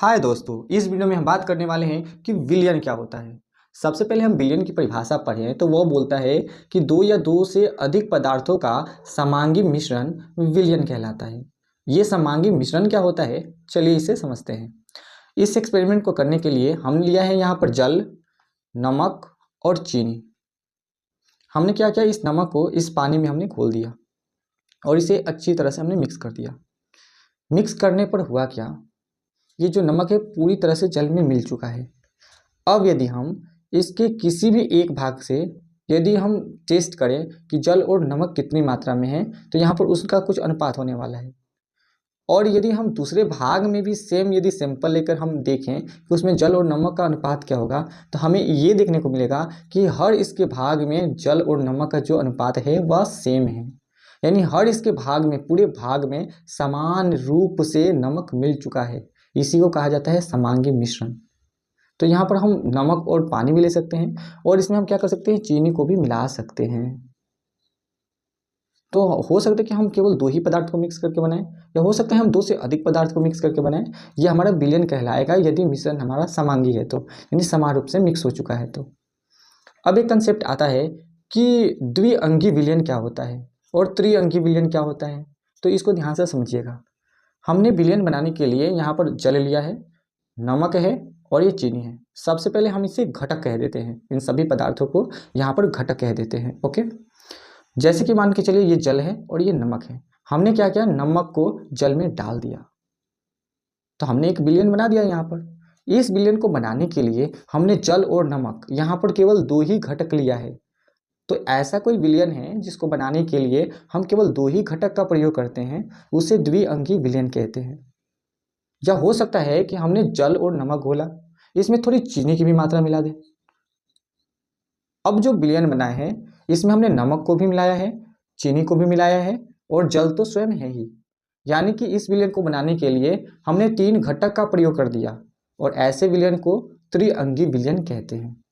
हाय दोस्तों, इस वीडियो में हम बात करने वाले हैं कि विलयन क्या होता है। सबसे पहले हम विलयन की परिभाषा पढ़ें तो वो बोलता है कि दो या दो से अधिक पदार्थों का समांगी मिश्रण विलयन कहलाता है। ये समांगी मिश्रण क्या होता है, चलिए इसे समझते हैं। इस एक्सपेरिमेंट को करने के लिए हमने लिया है यहाँ पर जल, नमक और चीनी। हमने क्या किया, इस नमक को इस पानी में हमने घोल दिया और इसे अच्छी तरह से हमने मिक्स कर दिया। मिक्स करने पर हुआ क्या, ये जो नमक है पूरी तरह से जल में मिल चुका है। अब यदि हम इसके किसी भी एक भाग से यदि हम टेस्ट करें कि जल और नमक कितनी मात्रा में है, तो यहाँ पर उसका कुछ अनुपात होने वाला है। और यदि हम दूसरे भाग में भी सेम यदि सैंपल लेकर हम देखें कि उसमें जल और नमक का अनुपात क्या होगा, तो हमें ये देखने को मिलेगा कि हर इसके भाग में जल और नमक का जो अनुपात है वह सेम है। यानी हर इसके भाग में, पूरे भाग में समान रूप से नमक मिल चुका है। इसी को कहा जाता है समांगी मिश्रण। तो यहाँ पर हम नमक और पानी भी ले सकते हैं और इसमें हम क्या कर सकते हैं, चीनी को भी मिला सकते हैं। तो हो सकता है कि हम केवल दो ही पदार्थ को मिक्स करके बनाएं, या हो सकता है हम दो से अधिक पदार्थ को मिक्स करके बनाएं। ये हमारा विलयन कहलाएगा यदि मिश्रण हमारा समांगी है, तो यानी समान रूप से मिक्स हो चुका है। तो अब एक कंसेप्ट आता है कि द्विअंगी विलयन क्या होता है और त्रिअंगी विलयन क्या होता है। तो इसको ध्यान से समझिएगा। हमने विलयन बनाने के लिए यहाँ पर जल लिया है, नमक है और ये चीनी है। सबसे पहले हम इसे घटक कह देते हैं, इन सभी पदार्थों को यहाँ पर घटक कह देते हैं। ओके, जैसे कि मान के चलिए ये जल है और ये नमक है। हमने क्या किया, नमक को जल में डाल दिया, तो हमने एक विलयन बना दिया। यहाँ पर इस विलयन को बनाने के लिए हमने जल और नमक, यहाँ पर केवल दो ही घटक लिया है। तो ऐसा कोई विलयन है जिसको बनाने के लिए हम केवल दो ही घटक का प्रयोग करते हैं, उसे द्विअंगी विलयन कहते हैं। या हो सकता है कि हमने जल और नमक घोला, इसमें थोड़ी चीनी की भी मात्रा मिला दे। अब जो विलयन बनाए हैं इसमें हमने नमक को भी मिलाया है, चीनी को भी मिलाया है और जल तो स्वयं है ही। यानी कि इस विलयन को बनाने के लिए हमने तीन घटक का प्रयोग कर दिया और ऐसे विलयन को त्रिअंगी विलयन कहते हैं।